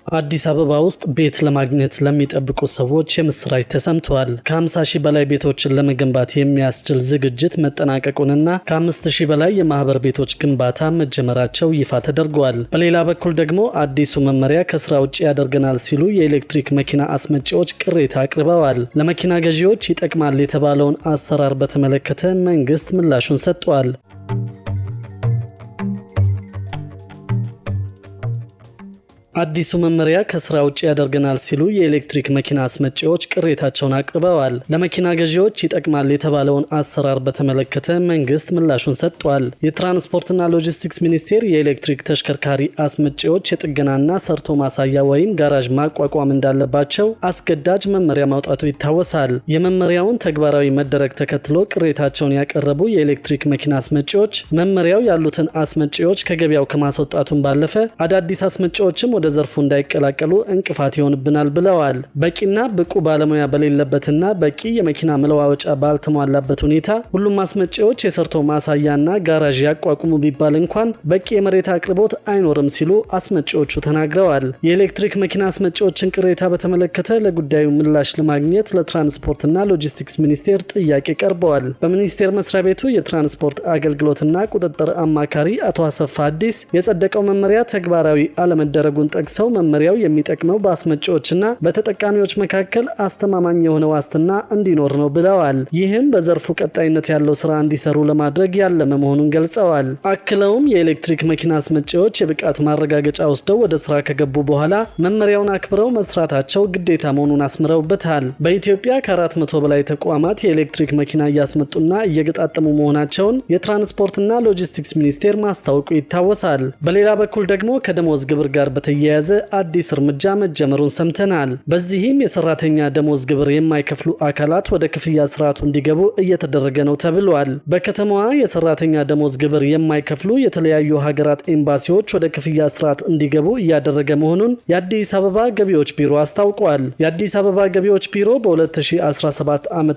አዲስ አበባ ውስጥ ቤት ለማግኘት ለሚጠብቁ ሰዎች የምስራች ተሰምቷል። ከ50 ሺህ በላይ ቤቶችን ለመገንባት የሚያስችል ዝግጅት መጠናቀቁንና ከ5 ሺህ በላይ የማህበር ቤቶች ግንባታ መጀመራቸው ይፋ ተደርጓል። በሌላ በኩል ደግሞ አዲሱ መመሪያ ከስራ ውጭ ያደርገናል ሲሉ የኤሌክትሪክ መኪና አስመጪዎች ቅሬታ አቅርበዋል። ለመኪና ገዢዎች ይጠቅማል የተባለውን አሰራር በተመለከተ መንግስት ምላሹን ሰጥቷል። አዲሱ መመሪያ ከስራ ውጭ ያደርገናል ሲሉ የኤሌክትሪክ መኪና አስመጪዎች ቅሬታቸውን አቅርበዋል። ለመኪና ገዢዎች ይጠቅማል የተባለውን አሰራር በተመለከተ መንግስት ምላሹን ሰጥቷል። የትራንስፖርትና ሎጂስቲክስ ሚኒስቴር የኤሌክትሪክ ተሽከርካሪ አስመጪዎች የጥገናና ሰርቶ ማሳያ ወይም ጋራዥ ማቋቋም እንዳለባቸው አስገዳጅ መመሪያ ማውጣቱ ይታወሳል። የመመሪያውን ተግባራዊ መደረግ ተከትሎ ቅሬታቸውን ያቀረቡ የኤሌክትሪክ መኪና አስመጪዎች መመሪያው ያሉትን አስመጪዎች ከገበያው ከማስወጣቱን ባለፈ አዳዲስ አስመጪዎችም ወደ ዘርፉ እንዳይቀላቀሉ እንቅፋት ይሆንብናል ብለዋል። በቂና ብቁ ባለሙያ በሌለበትና በቂ የመኪና መለዋወጫ ባልተሟላበት ሁኔታ ሁሉም አስመጪዎች የሰርቶ ማሳያና ጋራዥ ያቋቁሙ ቢባል እንኳን በቂ የመሬት አቅርቦት አይኖርም ሲሉ አስመጪዎቹ ተናግረዋል። የኤሌክትሪክ መኪና አስመጪዎችን ቅሬታ በተመለከተ ለጉዳዩ ምላሽ ለማግኘት ለትራንስፖርትና ሎጂስቲክስ ሚኒስቴር ጥያቄ ቀርበዋል። በሚኒስቴር መስሪያ ቤቱ የትራንስፖርት አገልግሎትና ቁጥጥር አማካሪ አቶ አሰፋ አዲስ የጸደቀው መመሪያ ተግባራዊ አለመደረጉን ጠቅሰው መመሪያው የሚጠቅመው በአስመጪዎችና በተጠቃሚዎች መካከል አስተማማኝ የሆነ ዋስትና እንዲኖር ነው ብለዋል። ይህም በዘርፉ ቀጣይነት ያለው ስራ እንዲሰሩ ለማድረግ ያለመ መሆኑን ገልጸዋል። አክለውም የኤሌክትሪክ መኪና አስመጪዎች የብቃት ማረጋገጫ ወስደው ወደ ስራ ከገቡ በኋላ መመሪያውን አክብረው መስራታቸው ግዴታ መሆኑን አስምረውበታል። በኢትዮጵያ ከ400 በላይ ተቋማት የኤሌክትሪክ መኪና እያስመጡና እየገጣጠሙ መሆናቸውን የትራንስፖርትና ሎጂስቲክስ ሚኒስቴር ማስታወቁ ይታወሳል። በሌላ በኩል ደግሞ ከደሞዝ ግብር ጋር የያዘ አዲስ እርምጃ መጀመሩን ሰምተናል። በዚህም የሰራተኛ ደሞዝ ግብር የማይከፍሉ አካላት ወደ ክፍያ ስርዓቱ እንዲገቡ እየተደረገ ነው ተብሏል። በከተማዋ የሰራተኛ ደሞዝ ግብር የማይከፍሉ የተለያዩ ሀገራት ኤምባሲዎች ወደ ክፍያ ስርዓት እንዲገቡ እያደረገ መሆኑን የአዲስ አበባ ገቢዎች ቢሮ አስታውቋል። የአዲስ አበባ ገቢዎች ቢሮ በ2017 ዓ.ም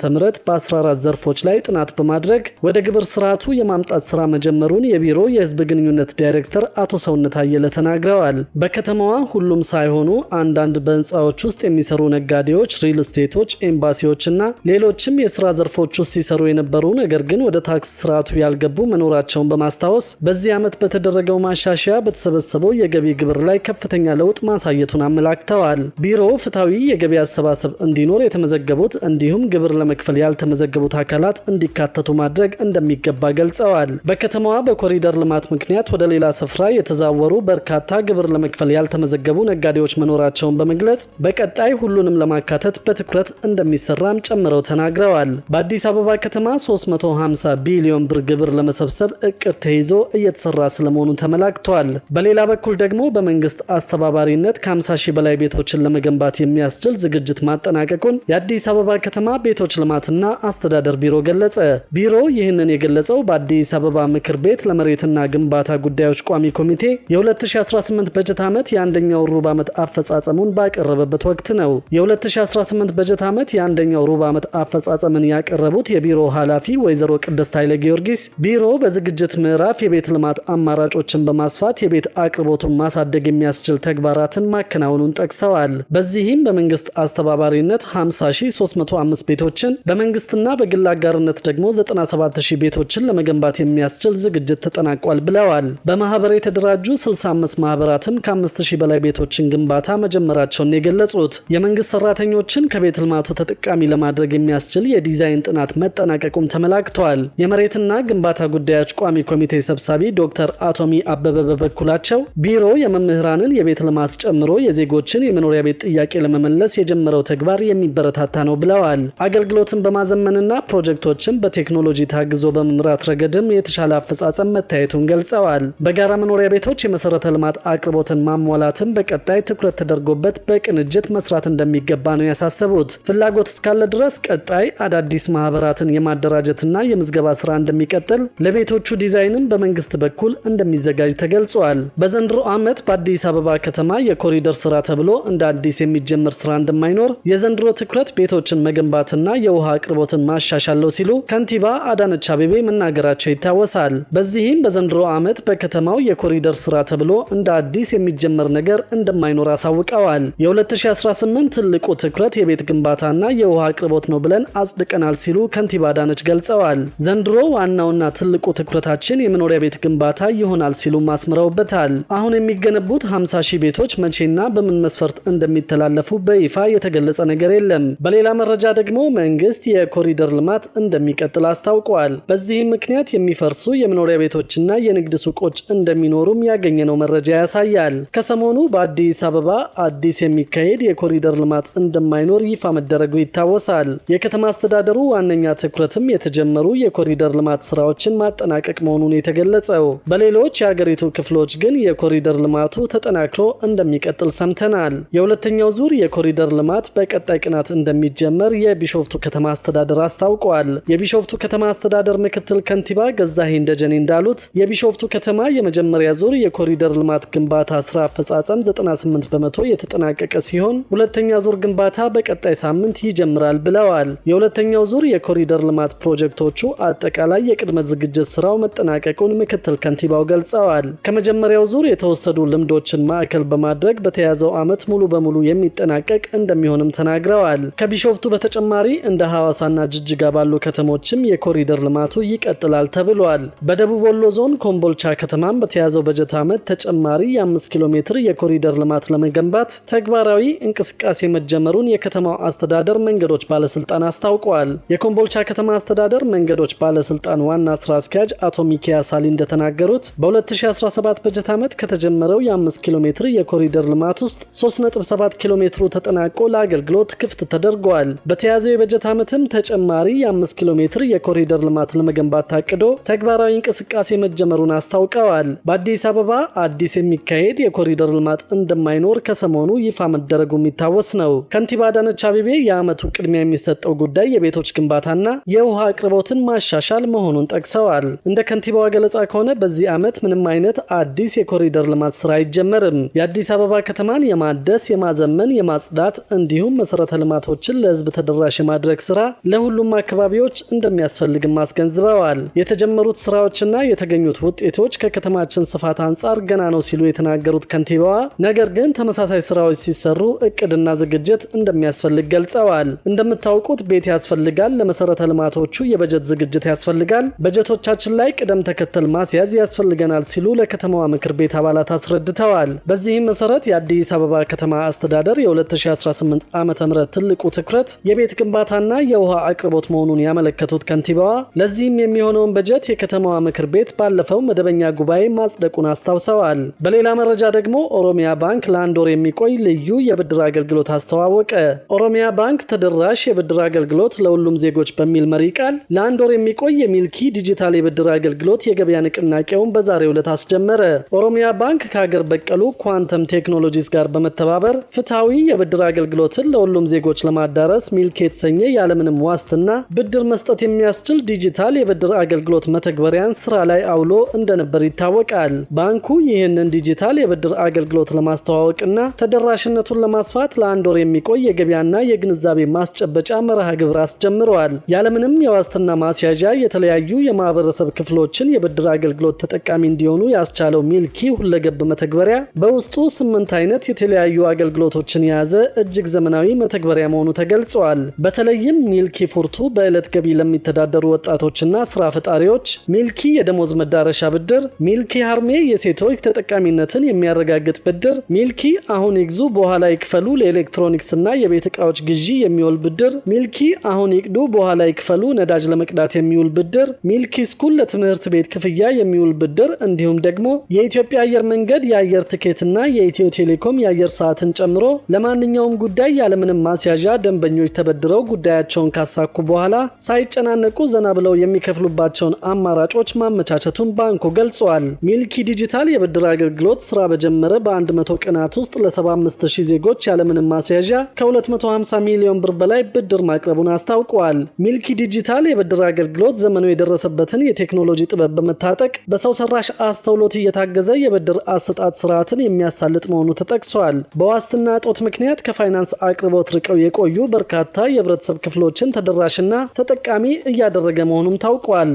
በ14 ዘርፎች ላይ ጥናት በማድረግ ወደ ግብር ስርዓቱ የማምጣት ስራ መጀመሩን የቢሮ የህዝብ ግንኙነት ዳይሬክተር አቶ ሰውነት አየለ ተናግረዋል። በከተማዋ ሁሉም ሳይሆኑ አንዳንድ በህንፃዎች ውስጥ የሚሰሩ ነጋዴዎች፣ ሪል ስቴቶች፣ ኤምባሲዎችና ሌሎችም የስራ ዘርፎች ውስጥ ሲሰሩ የነበሩ ነገር ግን ወደ ታክስ ስርዓቱ ያልገቡ መኖራቸውን በማስታወስ በዚህ ዓመት በተደረገው ማሻሻያ በተሰበሰበው የገቢ ግብር ላይ ከፍተኛ ለውጥ ማሳየቱን አመላክተዋል። ቢሮው ፍትሐዊ የገቢ አሰባሰብ እንዲኖር የተመዘገቡት እንዲሁም ግብር ለመክፈል ያልተመዘገቡት አካላት እንዲካተቱ ማድረግ እንደሚገባ ገልጸዋል። በከተማዋ በኮሪደር ልማት ምክንያት ወደ ሌላ ስፍራ የተዛወሩ በርካታ ግብር ለመክፈል ያልተመዘገቡ ነጋዴዎች መኖራቸውን በመግለጽ በቀጣይ ሁሉንም ለማካተት በትኩረት እንደሚሰራም ጨምረው ተናግረዋል። በአዲስ አበባ ከተማ 350 ቢሊዮን ብር ግብር ለመሰብሰብ እቅድ ተይዞ እየተሰራ ስለመሆኑ ተመላክቷል። በሌላ በኩል ደግሞ በመንግስት አስተባባሪነት ከ50 ሺህ በላይ ቤቶችን ለመገንባት የሚያስችል ዝግጅት ማጠናቀቁን የአዲስ አበባ ከተማ ቤቶች ልማትና አስተዳደር ቢሮ ገለጸ። ቢሮ ይህንን የገለጸው በአዲስ አበባ ምክር ቤት ለመሬትና ግንባታ ጉዳዮች ቋሚ ኮሚቴ የ2018 በጀት ዓመት የአንደኛው ሩብ ዓመት አፈጻጸሙን ባቀረበበት ወቅት ነው። የ2018 በጀት ዓመት የአንደኛው ሩብ ዓመት አፈጻጸምን ያቀረቡት የቢሮ ኃላፊ ወይዘሮ ቅድስት ኃይለ ጊዮርጊስ ቢሮ በዝግጅት ምዕራፍ የቤት ልማት አማራጮችን በማስፋት የቤት አቅርቦቱን ማሳደግ የሚያስችል ተግባራትን ማከናወኑን ጠቅሰዋል። በዚህም በመንግስት አስተባባሪነት 50305 ቤቶችን በመንግስትና በግል አጋርነት ደግሞ 97000 ቤቶችን ለመገንባት የሚያስችል ዝግጅት ተጠናቋል ብለዋል። በማህበር የተደራጁ 65 ማህበራትም ከ5000 በላይ ቤቶችን ግንባታ መጀመራቸውን የገለጹት የመንግስት ሰራተኞችን ከቤት ልማቱ ተጠቃሚ ለማድረግ የሚያስችል የዲዛይን ጥናት መጠናቀቁም ተመላክቷል። የመሬትና ግንባታ ጉዳዮች ቋሚ ኮሚቴ ሰብሳቢ ዶክተር አቶሚ አበበ በበኩላቸው ቢሮ የመምህራንን የቤት ልማት ጨምሮ የዜጎችን የመኖሪያ ቤት ጥያቄ ለመመለስ የጀመረው ተግባር የሚበረታታ ነው ብለዋል። አገልግሎትን በማዘመንና ፕሮጀክቶችን በቴክኖሎጂ ታግዞ በመምራት ረገድም የተሻለ አፈጻጸም መታየቱን ገልጸዋል። በጋራ መኖሪያ ቤቶች የመሰረተ ልማት አቅርቦትን ማሟላትም በቀጣይ ትኩረት ተደርጎበት በቅንጅት መስራት እንደሚገባ ነው ያሳሰቡት። ፍላጎት እስካለ ድረስ ቀጣይ አዳዲስ ማህበራትን የማደራጀትና የምዝገባ ስራ እንደሚቀጥል፣ ለቤቶቹ ዲዛይንም በመንግስት በኩል እንደሚዘጋጅ ተገልጿል። በዘንድሮ ዓመት በአዲስ አበባ ከተማ የኮሪደር ስራ ተብሎ እንደ አዲስ የሚጀምር ስራ እንደማይኖር፣ የዘንድሮ ትኩረት ቤቶችን መገንባትና የውሃ አቅርቦትን ማሻሻል ነው ሲሉ ከንቲባ አዳነች አቤቤ መናገራቸው ይታወሳል። በዚህም በዘንድሮ ዓመት በከተማው የኮሪደር ስራ ተብሎ እንደ አዲስ የሚጀምር የሚጀመር ነገር እንደማይኖር አሳውቀዋል። የ2018 ትልቁ ትኩረት የቤት ግንባታና የውሃ አቅርቦት ነው ብለን አጽድቀናል ሲሉ ከንቲባ አዳነች ገልጸዋል። ዘንድሮ ዋናውና ትልቁ ትኩረታችን የመኖሪያ ቤት ግንባታ ይሆናል ሲሉ አስምረውበታል። አሁን የሚገነቡት 50 ሺህ ቤቶች መቼና በምን መስፈርት እንደሚተላለፉ በይፋ የተገለጸ ነገር የለም። በሌላ መረጃ ደግሞ መንግስት የኮሪደር ልማት እንደሚቀጥል አስታውቋል። በዚህም ምክንያት የሚፈርሱ የመኖሪያ ቤቶችና የንግድ ሱቆች እንደሚኖሩም ያገኘነው መረጃ ያሳያል። ከሰሞኑ በአዲስ አበባ አዲስ የሚካሄድ የኮሪደር ልማት እንደማይኖር ይፋ መደረጉ ይታወሳል። የከተማ አስተዳደሩ ዋነኛ ትኩረትም የተጀመሩ የኮሪደር ልማት ስራዎችን ማጠናቀቅ መሆኑን የተገለጸው። በሌሎች የሀገሪቱ ክፍሎች ግን የኮሪደር ልማቱ ተጠናክሮ እንደሚቀጥል ሰምተናል። የሁለተኛው ዙር የኮሪደር ልማት በቀጣይ ቀናት እንደሚጀመር የቢሾፍቱ ከተማ አስተዳደር አስታውቋል። የቢሾፍቱ ከተማ አስተዳደር ምክትል ከንቲባ ገዛኸኝ ደጀኔ እንዳሉት የቢሾፍቱ ከተማ የመጀመሪያ ዙር የኮሪደር ልማት ግንባታ ስራ አፈጻጸም 98 በመቶ የተጠናቀቀ ሲሆን ሁለተኛ ዙር ግንባታ በቀጣይ ሳምንት ይጀምራል ብለዋል። የሁለተኛው ዙር የኮሪደር ልማት ፕሮጀክቶቹ አጠቃላይ የቅድመ ዝግጅት ስራው መጠናቀቁን ምክትል ከንቲባው ገልጸዋል። ከመጀመሪያው ዙር የተወሰዱ ልምዶችን ማዕከል በማድረግ በተያዘው ዓመት ሙሉ በሙሉ የሚጠናቀቅ እንደሚሆንም ተናግረዋል። ከቢሾፍቱ በተጨማሪ እንደ ሐዋሳና ጅጅጋ ባሉ ከተሞችም የኮሪደር ልማቱ ይቀጥላል ተብሏል። በደቡብ ወሎ ዞን ኮምቦልቻ ከተማም በተያዘው በጀት ዓመት ተጨማሪ የ5 ኪሎ ሜትር የኮሪደር ልማት ለመገንባት ተግባራዊ እንቅስቃሴ መጀመሩን የከተማው አስተዳደር መንገዶች ባለስልጣን አስታውቋል። የኮምቦልቻ ከተማ አስተዳደር መንገዶች ባለስልጣን ዋና ስራ አስኪያጅ አቶ ሚኪያስ ሳሊ እንደተናገሩት በ2017 በጀት ዓመት ከተጀመረው የ5 ኪሎ ሜትር የኮሪደር ልማት ውስጥ 3.7 ኪሎ ሜትሩ ተጠናቆ ለአገልግሎት ክፍት ተደርጓል። በተያዘው የበጀት ዓመትም ተጨማሪ የ5 ኪሎ ሜትር የኮሪደር ልማት ለመገንባት ታቅዶ ተግባራዊ እንቅስቃሴ መጀመሩን አስታውቀዋል። በአዲስ አበባ አዲስ የሚካሄድ የኮሪደር ልማት እንደማይኖር ከሰሞኑ ይፋ መደረጉ የሚታወስ ነው። ከንቲባ አዳነች አቤቤ የዓመቱ ቅድሚያ የሚሰጠው ጉዳይ የቤቶች ግንባታና የውሃ አቅርቦትን ማሻሻል መሆኑን ጠቅሰዋል። እንደ ከንቲባዋ ገለጻ ከሆነ በዚህ ዓመት ምንም አይነት አዲስ የኮሪደር ልማት ስራ አይጀመርም። የአዲስ አበባ ከተማን የማደስ፣ የማዘመን፣ የማጽዳት እንዲሁም መሰረተ ልማቶችን ለህዝብ ተደራሽ የማድረግ ስራ ለሁሉም አካባቢዎች እንደሚያስፈልግም አስገንዝበዋል። የተጀመሩት ስራዎችና የተገኙት ውጤቶች ከከተማችን ስፋት አንጻር ገና ነው ሲሉ የተናገሩት ከንቲባዋ ነገር ግን ተመሳሳይ ስራዎች ሲሰሩ እቅድና ዝግጅት እንደሚያስፈልግ ገልጸዋል። እንደምታውቁት ቤት ያስፈልጋል፣ ለመሰረተ ልማቶቹ የበጀት ዝግጅት ያስፈልጋል፣ በጀቶቻችን ላይ ቅደም ተከተል ማስያዝ ያስፈልገናል ሲሉ ለከተማዋ ምክር ቤት አባላት አስረድተዋል። በዚህም መሰረት የአዲስ አበባ ከተማ አስተዳደር የ2018 ዓ.ም ትልቁ ትኩረት የቤት ግንባታና የውሃ አቅርቦት መሆኑን ያመለከቱት ከንቲባዋ ለዚህም የሚሆነውን በጀት የከተማዋ ምክር ቤት ባለፈው መደበኛ ጉባኤ ማጽደቁን አስታውሰዋል። በሌላ መረጃ ደግሞ ኦሮሚያ ባንክ ለአንድ ወር የሚቆይ ልዩ የብድር አገልግሎት አስተዋወቀ። ኦሮሚያ ባንክ ተደራሽ የብድር አገልግሎት ለሁሉም ዜጎች በሚል መሪ ቃል ለአንድ ወር የሚቆይ የሚልኪ ዲጂታል የብድር አገልግሎት የገበያ ንቅናቄውን በዛሬው ዕለት አስጀመረ። ኦሮሚያ ባንክ ከሀገር በቀሉ ኳንተም ቴክኖሎጂስ ጋር በመተባበር ፍትሐዊ የብድር አገልግሎትን ለሁሉም ዜጎች ለማዳረስ ሚልኪ የተሰኘ ያለምንም ዋስትና ብድር መስጠት የሚያስችል ዲጂታል የብድር አገልግሎት መተግበሪያን ስራ ላይ አውሎ እንደነበር ይታወቃል። ባንኩ ይህንን ዲጂታል የብድር አገልግሎት ለማስተዋወቅና ተደራሽነቱን ለማስፋት ለአንድ ወር የሚቆይ የገበያና የግንዛቤ ማስጨበጫ መርሃ ግብር አስጀምረዋል። ያለምንም የዋስትና ማስያዣ የተለያዩ የማህበረሰብ ክፍሎችን የብድር አገልግሎት ተጠቃሚ እንዲሆኑ ያስቻለው ሚልኪ ሁለገብ መተግበሪያ በውስጡ 8 አይነት የተለያዩ አገልግሎቶችን የያዘ እጅግ ዘመናዊ መተግበሪያ መሆኑ ተገልጿል። በተለይም ሚልኪ ፉርቱ በዕለት ገቢ ለሚተዳደሩ ወጣቶችና ስራ ፈጣሪዎች፣ ሚልኪ የደሞዝ መዳረሻ ብድር፣ ሚልኪ ሃርሜ የሴቶች ተጠቃሚነትን የሚያረጋግጥ ብድር፣ ሚልኪ አሁን ይግዙ በኋላ ይክፈሉ ለኤሌክትሮኒክስና የቤት ዕቃዎች ግዢ የሚውል ብድር፣ ሚልኪ አሁን ይቅዱ በኋላ ይክፈሉ ነዳጅ ለመቅዳት የሚውል ብድር፣ ሚልኪ ስኩል ለትምህርት ቤት ክፍያ የሚውል ብድር እንዲሁም ደግሞ የኢትዮጵያ አየር መንገድ የአየር ትኬትና የኢትዮ ቴሌኮም የአየር ሰዓትን ጨምሮ ለማንኛውም ጉዳይ ያለምንም ማስያዣ ደንበኞች ተበድረው ጉዳያቸውን ካሳኩ በኋላ ሳይጨናነቁ ዘና ብለው የሚከፍሉባቸውን አማራጮች ማመቻቸቱን ባንኩ ገልጿል። ሚልኪ ዲጂታል የብድር አገልግሎት ስራ በጀመረ በ100 ቀናት ውስጥ ለ75000 ዜጎች ያለምንም ማስያዣ ከ250 ሚሊዮን ብር በላይ ብድር ማቅረቡን አስታውቋል። ሚልኪ ዲጂታል የብድር አገልግሎት ዘመኑ የደረሰበትን የቴክኖሎጂ ጥበብ በመታጠቅ በሰው ሰራሽ አስተውሎት እየታገዘ የብድር አሰጣጥ ስርዓትን የሚያሳልጥ መሆኑ ተጠቅሷል። በዋስትና እጦት ምክንያት ከፋይናንስ አቅርቦት ርቀው የቆዩ በርካታ የህብረተሰብ ክፍሎችን ተደራሽና ተጠቃሚ እያደረገ መሆኑም ታውቋል።